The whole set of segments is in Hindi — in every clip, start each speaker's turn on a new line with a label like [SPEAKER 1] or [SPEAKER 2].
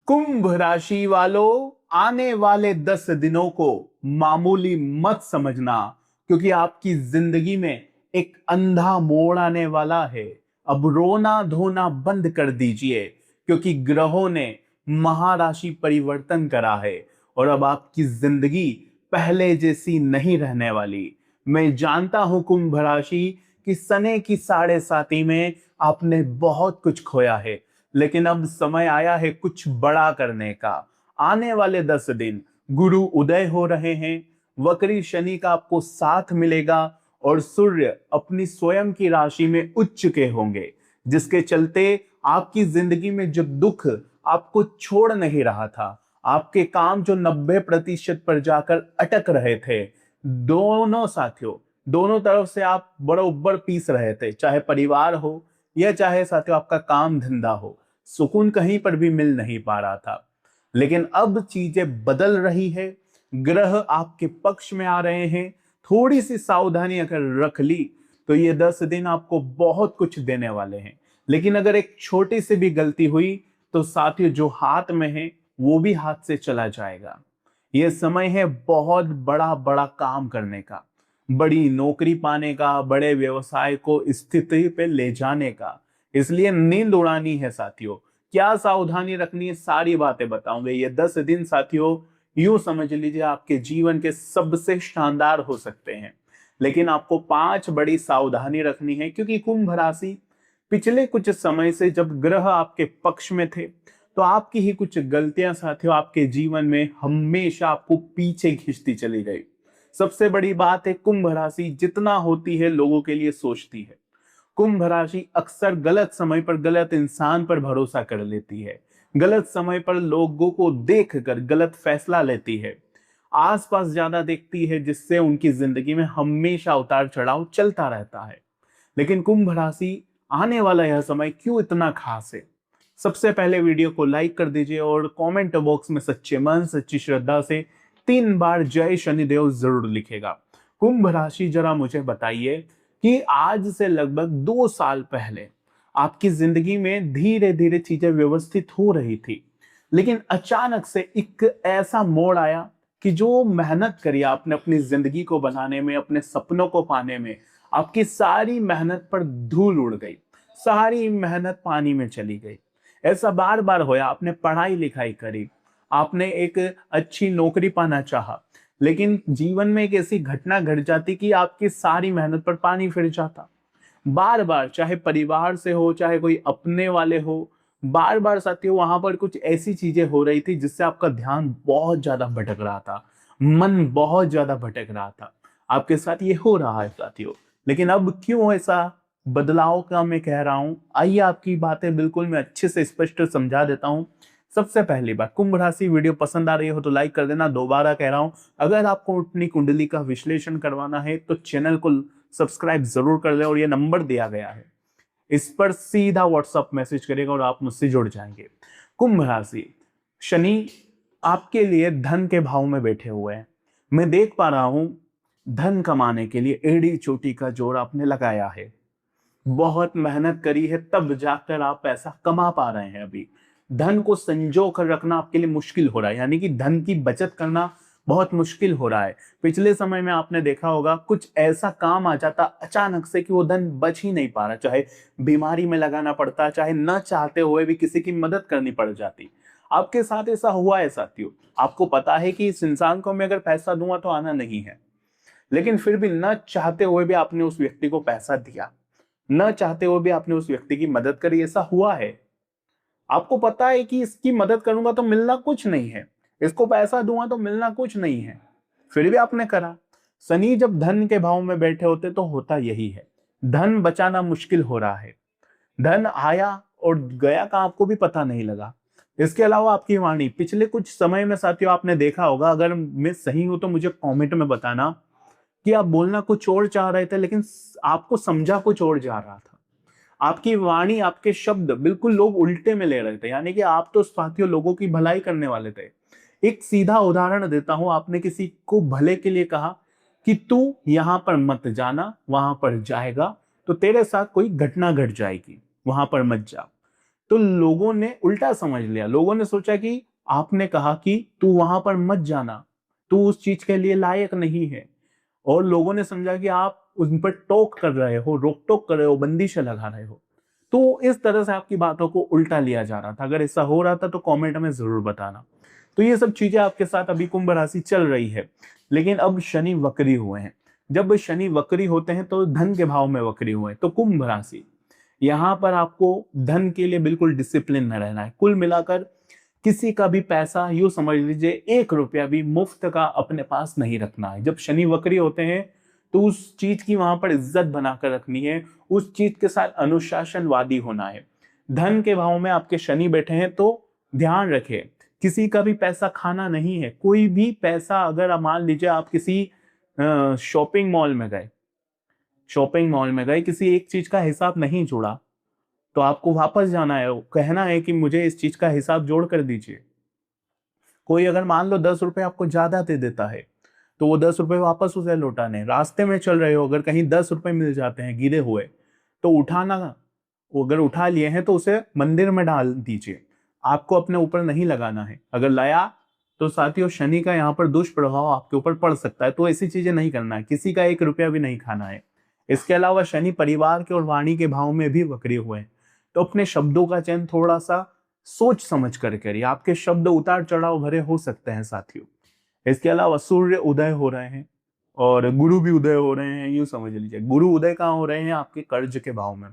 [SPEAKER 1] कुंभ राशि वालों, आने वाले 10 दिनों को मामूली मत समझना, क्योंकि आपकी जिंदगी में एक अंधा मोड़ आने वाला है। अब रोना धोना बंद कर दीजिए, क्योंकि ग्रहों ने महाराशि परिवर्तन करा है और अब आपकी जिंदगी पहले जैसी नहीं रहने वाली। मैं जानता हूं कुंभ राशि कि सने की 7.5 में आपने बहुत कुछ खोया है, लेकिन अब समय आया है कुछ बड़ा करने का। आने वाले 10 दिन गुरु उदय हो रहे हैं, वक्री शनि का आपको साथ मिलेगा और सूर्य अपनी स्वयं की राशि में उच्च के होंगे, जिसके चलते आपकी जिंदगी में जो दुख आपको छोड़ नहीं रहा था, आपके काम जो 90% पर जाकर अटक रहे थे, दोनों साथियों, दोनों तरफ से आप बरोबर पीस रहे थे, चाहे परिवार हो या चाहे साथियों आपका काम धंधा हो, सुकून कहीं पर भी मिल नहीं पा रहा था। लेकिन अब चीजें बदल रही है, ग्रह आपके पक्ष में आ रहे हैं। थोड़ी सी सावधानी अगर रख ली तो ये 10 दिन आपको बहुत कुछ देने वाले हैं। लेकिन अगर एक छोटी सी भी गलती हुई तो साथियों जो हाथ में है वो भी हाथ से चला जाएगा। ये समय है बहुत बड़ा बड़ा काम करने का, बड़ी नौकरी पाने का, बड़े व्यवसाय को स्थिति पे ले जाने का। इसलिए नींद उड़ानी है साथियों। क्या सावधानी रखनी है सारी बातें बताऊंगे। ये 10 दिन साथियों यूं समझ लीजिए आपके जीवन के सबसे शानदार हो सकते हैं, लेकिन आपको 5 बड़ी सावधानी रखनी है, क्योंकि कुंभ राशि पिछले कुछ समय से जब ग्रह आपके पक्ष में थे तो आपकी ही कुछ गलतियां साथियों आपके जीवन में हमेशा आपको पीछे खींचती चली गई। सबसे बड़ी बात है, कुंभ राशि जितना होती है लोगों के लिए सोचती है। कुंभ राशि अक्सर गलत समय पर गलत इंसान पर भरोसा कर लेती है, गलत समय पर लोगों को देखकर गलत फैसला लेती है, आसपास ज्यादा देखती है, जिससे उनकी जिंदगी में हमेशा उतार चढ़ाव चलता रहता है। लेकिन कुंभ राशि आने वाला यह समय क्यों इतना खास है? सबसे पहले वीडियो को लाइक कर दीजिए और कमेंट बॉक्स में सच्चे मन सच्ची श्रद्धा से 3 बार जय शनिदेव जरूर लिखेगा। कुंभ राशि जरा मुझे बताइए कि आज से लगभग 2 साल पहले आपकी जिंदगी में धीरे धीरे चीजें व्यवस्थित हो रही थी, लेकिन अचानक से एक ऐसा मोड़ आया कि जो मेहनत करी आपने अपनी जिंदगी को बनाने में, अपने सपनों को पाने में, आपकी सारी मेहनत पर धूल उड़ गई, सारी मेहनत पानी में चली गई। ऐसा बार बार होया। आपने पढ़ाई लिखाई करी, आपने एक अच्छी नौकरी पाना चाहा, लेकिन जीवन में एक ऐसी घटना घट जाती कि आपकी सारी मेहनत पर पानी फिर जाता। बार बार, चाहे परिवार से हो चाहे कोई अपने वाले हो, बार बार साथियों वहां पर कुछ ऐसी चीजें हो रही थी जिससे आपका ध्यान बहुत ज्यादा भटक रहा था, मन बहुत ज्यादा भटक रहा था। आपके साथ ये हो रहा है साथियों। लेकिन अब क्यों ऐसा बदलाव का मैं कह रहा हूं, आइए आपकी बातें बिल्कुल मैं अच्छे से स्पष्ट समझा देता हूं। सबसे पहली बात, कुंभ राशि वीडियो पसंद आ रही हो तो लाइक कर देना। दोबारा कह रहा हूं, अगर आपको अपनी कुंडली का विश्लेषण करवाना है तो चैनल को सब्सक्राइब जरूर कर ले, और ये नंबर दिया गया है, इस पर सीधा व्हाट्सएप मैसेज करेगा और आप मुझसे जुड़ जाएंगे। कुंभ राशि, शनि आपके लिए धन के भाव में बैठे हुए हैं। मैं देख पा रहा हूं धन कमाने के लिए एड़ी चोटी का जोर आपने लगाया है, बहुत मेहनत करी है, तब जाकर आप पैसा कमा पा रहे हैं। अभी धन को संजो कर रखना आपके लिए मुश्किल हो रहा है, यानी कि धन की बचत करना बहुत मुश्किल हो रहा है। पिछले समय में आपने देखा होगा कुछ ऐसा काम आ जाता अचानक से कि वो धन बच ही नहीं पा रहा, चाहे बीमारी में लगाना पड़ता, चाहे न चाहते हुए भी किसी की मदद करनी पड़ जाती। आपके साथ ऐसा हुआ है साथियों। आपको पता है कि इस इंसान को मैं अगर पैसा दूंगा तो आना नहीं है, लेकिन फिर भी न चाहते हुए भी आपने उस व्यक्ति को पैसा दिया, न चाहते हुए भी आपने उस व्यक्ति की मदद करी। ऐसा हुआ है। आपको पता है कि इसकी मदद करूंगा तो मिलना कुछ नहीं है, इसको पैसा दूंगा तो मिलना कुछ नहीं है, फिर भी आपने करा। शनि जब धन के भाव में बैठे होते तो होता यही है, धन बचाना मुश्किल हो रहा है। धन आया और गया का आपको भी पता नहीं लगा। इसके अलावा आपकी वाणी पिछले कुछ समय में साथियों आपने देखा होगा, अगर मैं सही हूं तो मुझे कमेंट में बताना, कि आप बोलना कुछ और चाह रहे थे लेकिन आपको समझा कुछ और जा रहा था। आपकी वाणी, आपके शब्द बिल्कुल लोग उल्टे में ले रहे थे, यानी कि आप तो साथियों लोगों की भलाई करने वाले थे। एक सीधा उदाहरण देता हूं, आपने किसी को भले के लिए कहा कि तू यहां पर मत जाना, वहां पर जाएगा तो तेरे साथ कोई घटना घट जाएगी, वहां पर मत जा। तो लोगों ने उल्टा समझ लिया, लोगों ने सोचा कि आपने कहा कि तू वहां पर मत जाना, तू उस चीज के लिए लायक नहीं है, और लोगों ने समझा कि आप उन पर टोक कर रहे हो, रोक टोक कर रहे हो, बंदिशें लगा रहे हो। तो इस तरह से आपकी बातों को उल्टा लिया जा रहा था। अगर ऐसा हो रहा था तो कमेंट में जरूर बताना। तो ये सब चीजें आपके साथ अभी कुंभ राशि चल रही है। लेकिन अब शनि वक्री हुए हैं। जब शनि वक्री होते हैं तो धन के भाव में वक्री हुए हैं। तो कुंभ राशि, यहां पर आपको धन के लिए बिल्कुल डिसिप्लिन में रहना है। कुल मिलाकर किसी का भी पैसा, यूं समझ लीजिए 1 रुपया भी मुफ्त का अपने पास नहीं रखना है। जब शनि वक्री होते हैं तो उस चीज की वहां पर इज्जत बनाकर रखनी है, उस चीज के साथ अनुशासनवादी होना है। धन के भाव में आपके शनि बैठे हैं तो ध्यान रखें, किसी का भी पैसा खाना नहीं है। कोई भी पैसा, अगर आप मान लीजिए आप किसी शॉपिंग मॉल में गए, किसी एक चीज का हिसाब नहीं जोड़ा, तो आपको वापस जाना है, कहना है कि मुझे इस चीज का हिसाब जोड़ कर दीजिए। कोई अगर मान लो 10 रुपए आपको ज्यादा दे देता है तो वो 10 रुपए वापस उसे लौटाने। रास्ते में चल रहे हो, अगर कहीं 10 रुपए मिल जाते हैं गिरे हुए, तो उठाना, वो अगर उठा लिए हैं तो उसे मंदिर में डाल दीजिए। आपको अपने ऊपर नहीं लगाना है। अगर लाया तो साथियों शनि का यहाँ पर दुष्प्रभाव आपके ऊपर पड़ सकता है, तो ऐसी चीजें नहीं करना है। किसी का 1 रुपया भी नहीं खाना है। इसके अलावा शनि परिवार के और वाणी के भाव में भी वक्री हुए हैं, तो अपने शब्दों का चयन थोड़ा सा सोच समझ कर करिए। आपके शब्द उतार चढ़ाव भरे हो सकते हैं साथियों। इसके अलावा सूर्य उदय हो रहे हैं और गुरु भी उदय हो रहे हैं। यूं समझ लीजिए गुरु उदय कहाँ हो रहे हैं, आपके कर्ज के भाव में।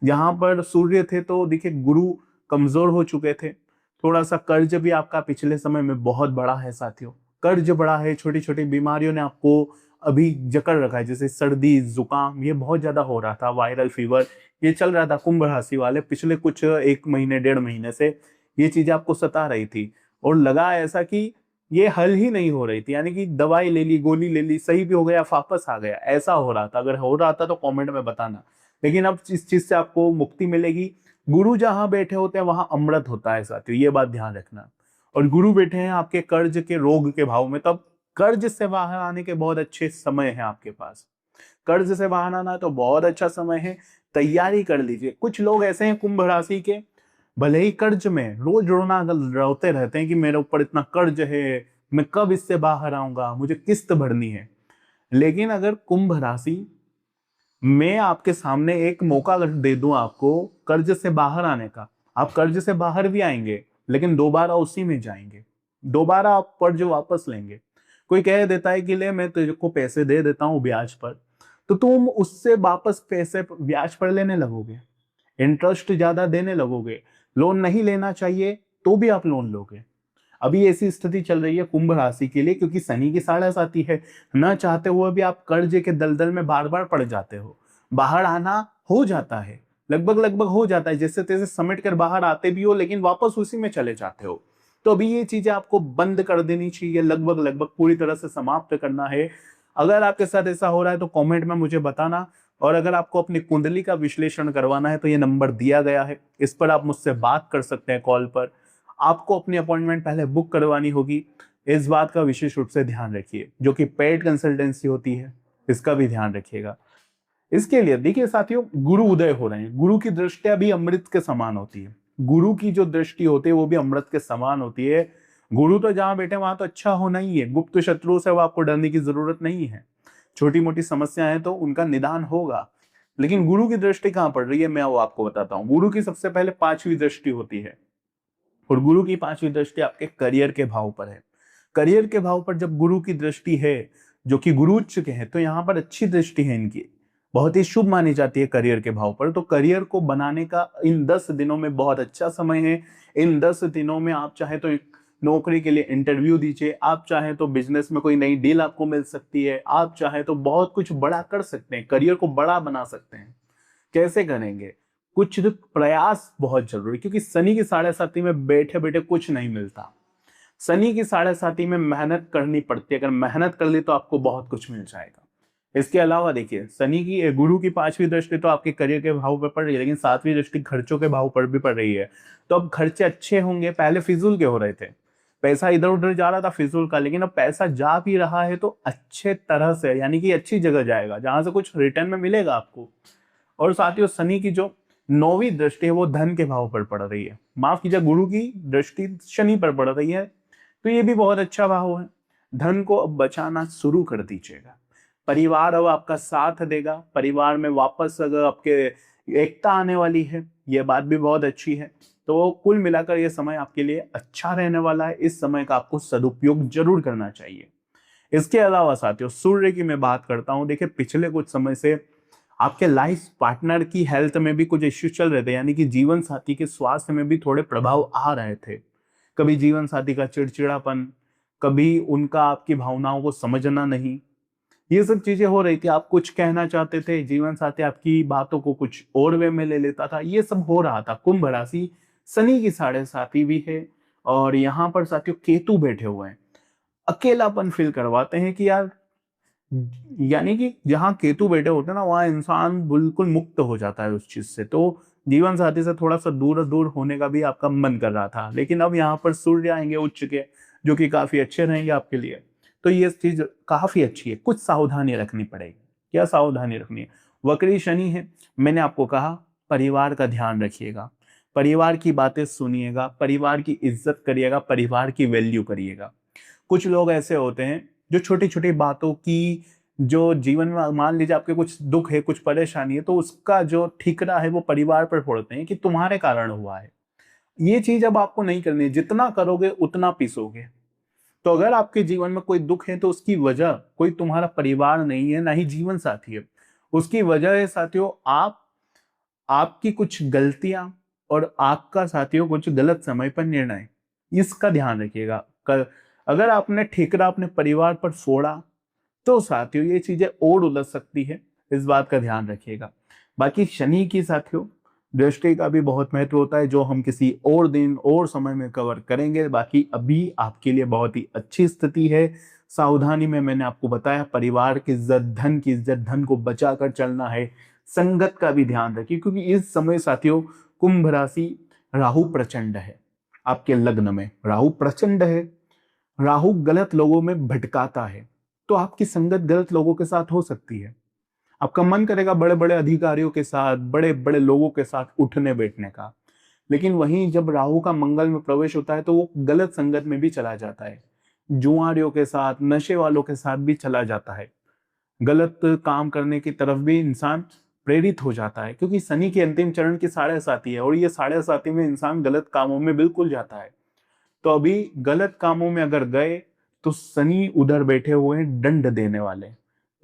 [SPEAKER 1] जहां पर सूर्य थे तो देखिए गुरु कमजोर हो चुके थे। थोड़ा सा कर्ज भी आपका पिछले समय में बहुत बड़ा है साथियों। कर्ज बड़ा है, छोटी छोटी बीमारियों ने आपको अभी जकड़ रखा है, जैसे सर्दी जुकाम ये बहुत ज्यादा हो रहा था, वायरल फीवर ये चल रहा था। कुंभ राशि वाले पिछले कुछ 1 महीने 1.5 महीने से ये चीजें आपको सता रही थी, और लगा ऐसा कि ये हल ही नहीं हो रही थी। यानी कि दवाई ले ली, गोली ले ली, सही भी हो गया, वापस आ गया, ऐसा हो रहा था। अगर हो रहा था तो कमेंट में बताना। लेकिन अब इस चीज से आपको मुक्ति मिलेगी। गुरु जहां बैठे होते हैं वहां अमृत होता है साथियों, ये बात ध्यान रखना। और गुरु बैठे हैं आपके कर्ज के रोग के भाव में, तब कर्ज से बाहर आने के बहुत अच्छे समय है आपके पास। कर्ज से बाहर आना है तो बहुत अच्छा समय है, तैयारी कर लीजिए। कुछ लोग ऐसे हैं कुंभ राशि के, भले ही कर्ज में रोज रोते रहते हैं कि मेरे ऊपर इतना कर्ज है, मैं कब इससे बाहर आऊंगा, मुझे किस्त भरनी है। लेकिन अगर कुंभ राशि, मैं आपके सामने एक मौका अगर दे दूं आपको कर्ज से बाहर आने का, आप कर्ज से बाहर भी आएंगे लेकिन दोबारा उसी में जाएंगे, दोबारा आप कर्ज वापस लेंगे। कोई कह देता है कि ले मैं तुझको पैसे दे देता हूं ब्याज पर, तो तुम उससे वापस पैसे ब्याज पर लेने लगोगे, इंटरेस्ट ज्यादा देने लगोगे। लोन नहीं लेना चाहिए तो भी आप लोन लोगे। अभी ऐसी स्थिति चल रही है कुंभ राशि के लिए, क्योंकि शनि की साढ़े साथी है। न चाहते हुए भी आप कर्ज के दलदल में बार बार पड़ जाते हो। बाहर आना हो जाता है, लगभग लगभग हो जाता है, जैसे तैसे समेट कर बाहर आते भी हो लेकिन वापस उसी में चले जाते हो। तो अभी ये चीजें आपको बंद कर देनी चाहिए, लगभग लगभग पूरी तरह से समाप्त करना है। अगर आपके साथ ऐसा हो रहा है तो कमेंट में मुझे बताना। और अगर आपको अपनी कुंडली का विश्लेषण करवाना है तो ये नंबर दिया गया है, इस पर आप मुझसे बात कर सकते हैं कॉल पर। आपको अपनी अपॉइंटमेंट पहले बुक करवानी होगी, इस बात का विशेष रूप से ध्यान रखिए। जो कि पेड कंसल्टेंसी होती है, इसका भी ध्यान रखिएगा। इसके लिए देखिए साथियों, गुरु उदय हो रहे हैं। गुरु की दृष्टियां भी अमृत के समान होती है। गुरु की जो दृष्टि होती है वो भी अमृत के समान होती है। गुरु तो जहां बैठे वहां तो अच्छा होना ही है। गुप्त शत्रु से वो आपको डरने की जरूरत नहीं है। छोटी मोटी समस्याएं तो उनका निदान होगा, लेकिन गुरु की दृष्टि कहां पड़ रही है मैं वो आपको बताता हूं। गुरु की सबसे पहले 5वीं दृष्टि होती है, और गुरु की 5वीं दृष्टि आपके करियर के भाव पर है। करियर के भाव पर जब गुरु की दृष्टि है, जो कि गुरु उच्च के हैं, तो यहाँ पर अच्छी दृष्टि है इनकी, बहुत ही शुभ मानी जाती है करियर के भाव पर। तो करियर को बनाने का इन 10 दिनों में बहुत अच्छा समय है। इन 10 दिनों में आप चाहे तो नौकरी के लिए इंटरव्यू दीजिए, आप चाहे तो बिजनेस में कोई नई डील आपको मिल सकती है, आप चाहे तो बहुत कुछ बड़ा कर सकते हैं, करियर को बड़ा बना सकते हैं। कैसे करेंगे? कुछ प्रयास बहुत जरूरी, क्योंकि शनि की साढ़े साथी में बैठे बैठे कुछ नहीं मिलता। शनि की साढ़े साथी में मेहनत करनी पड़ती है। अगर मेहनत कर ली तो आपको बहुत कुछ मिल जाएगा। इसके अलावा देखिए, शनि की गुरु की 5वीं दृष्टि तो आपके करियर के भाव पर पड़ रही है, लेकिन 7वीं दृष्टि खर्चों के भाव पर भी पड़ रही है। तो अब खर्चे अच्छे होंगे। पहले फिजूल के हो रहे थे, पैसा इधर उधर जा रहा था फिजूल का, लेकिन अब पैसा जा भी रहा है तो अच्छे तरह से, यानी कि अच्छी जगह जाएगा जहां से कुछ रिटर्न में मिलेगा आपको। और साथ ही शनि की जो नौवीं दृष्टि है वो धन के भाव पर पड़ रही है, माफ कीजिए गुरु की दृष्टि शनि पर पड़ रही है, तो ये भी बहुत अच्छा भाव है। धन को अब बचाना शुरू कर दीजिएगा। परिवार अब आपका साथ देगा, परिवार में वापस अगर आपके एकता आने वाली है, ये बात भी बहुत अच्छी है। तो कुल मिलाकर ये समय आपके लिए अच्छा रहने वाला है। इस समय का आपको सदुपयोग जरूर करना चाहिए। इसके अलावा साथियों, सूर्य की मैं बात करता हूं, देखिए पिछले कुछ समय से आपके लाइफ पार्टनर की हेल्थ में भी कुछ इश्यूज चल रहे थे, यानी कि जीवन साथी के स्वास्थ्य में भी थोड़े प्रभाव आ रहे थे। कभी जीवन साथी का चिड़चिड़ापन, कभी उनका आपकी भावनाओं को समझना नहीं, ये सब चीजें हो रही थी। आप कुछ कहना चाहते थे, जीवन साथी आपकी बातों को कुछ और वे में ले लेता था, ये सब हो रहा था। कुंभ राशि शनि की 7.5 भी है, और यहाँ पर साथियों केतु बैठे हुए हैं, अकेलापन फील करवाते हैं कि यार, यानी कि जहाँ केतु बैठे होते हैं ना, वहाँ इंसान बिल्कुल मुक्त हो जाता है उस चीज से। तो जीवन साथी से थोड़ा सा दूर दूर होने का भी आपका मन कर रहा था, लेकिन अब यहाँ पर सूर्य आएंगे उच्च के, जो कि काफी अच्छे रहेंगे आपके लिए। तो ये चीज काफी अच्छी है। कुछ सावधानी रखनी पड़ेगी। क्या सावधानी रखनी है? वक्री शनि है, मैंने आपको कहा परिवार का ध्यान रखिएगा, परिवार की बातें सुनिएगा, परिवार की इज्जत करिएगा, परिवार की वैल्यू करिएगा। कुछ लोग ऐसे होते हैं जो छोटी छोटी बातों की, जो जीवन में मान लीजिए आपके कुछ दुख है, कुछ परेशानी है, तो उसका जो ठिकरा है वो परिवार पर फोड़ते हैं कि तुम्हारे कारण हुआ है। ये चीज अब आपको नहीं करनी है। जितना करोगे उतना पीसोगे। तो अगर आपके जीवन में कोई दुख है तो उसकी वजह कोई तुम्हारा परिवार नहीं है, ना ही जीवन साथी है। उसकी वजह है साथियों आपकी कुछ गलतियां, और आपका साथियों कुछ गलत समय पर निर्णय। इसका ध्यान रखिएगा। अगर आपने ठेकरा अपने परिवार पर फोड़ा तो साथियों ये चीजें और उलझ सकती है, इस बात का ध्यान रखिएगा। बाकी शनि की साथियों दृष्टि का भी बहुत महत्व होता है, जो हम किसी और दिन और समय में कवर करेंगे। बाकी अभी आपके लिए बहुत ही अच्छी स्थिति है। सावधानी में मैंने आपको बताया, परिवार की इज्जत, धन की इज्जत, धन को बचा कर चलना है। संगत का भी ध्यान रखिए, क्योंकि इस समय साथियों कुंभ राशि राहु प्रचंड है। आपके लग्न में राहु प्रचंड है। राहु गलत लोगों में भटकाता है, तो आपकी संगत गलत लोगों के साथ हो सकती है। आपका मन करेगा बड़े बड़े अधिकारियों के साथ, बड़े बड़े लोगों के साथ उठने बैठने का, लेकिन वहीं जब राहु का मंगल में प्रवेश होता है तो वो गलत संगत में भी चला जाता है। जुआरियों के साथ, नशे वालों के साथ भी चला जाता है। गलत काम करने की तरफ भी इंसान प्रेरित हो जाता है, क्योंकि शनि की अंतिम चरण की 7.5 है, और ये 7.5 में इंसान गलत कामों में बिल्कुल जाता है। तो अभी गलत कामों में अगर गए तो शनि उधर बैठे हुए हैं दंड देने वाले।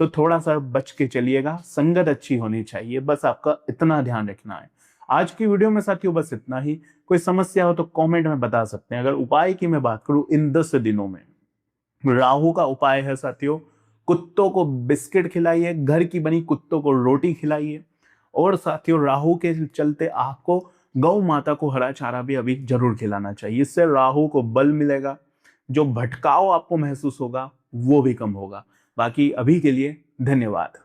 [SPEAKER 1] तो थोड़ा सा बच के चलिएगा। संगत अच्छी होनी चाहिए, बस आपका इतना ध्यान रखना है। आज की वीडियो में साथियों बस इतना ही। कोई समस्या हो तो कमेंट में बता सकते हैं। अगर उपाय की मैं बात करूं, इन 10 दिनों में राहु का उपाय है साथियों, कुत्तों को बिस्किट खिलाइए, घर की बनी कुत्तों को रोटी खिलाइए, और साथियों राहु के चलते आपको गौ माता को हरा चारा भी अभी जरूर खिलाना चाहिए। इससे राहु को बल मिलेगा, जो भटकाव आपको महसूस होगा वो भी कम होगा। बाकी अभी के लिए धन्यवाद।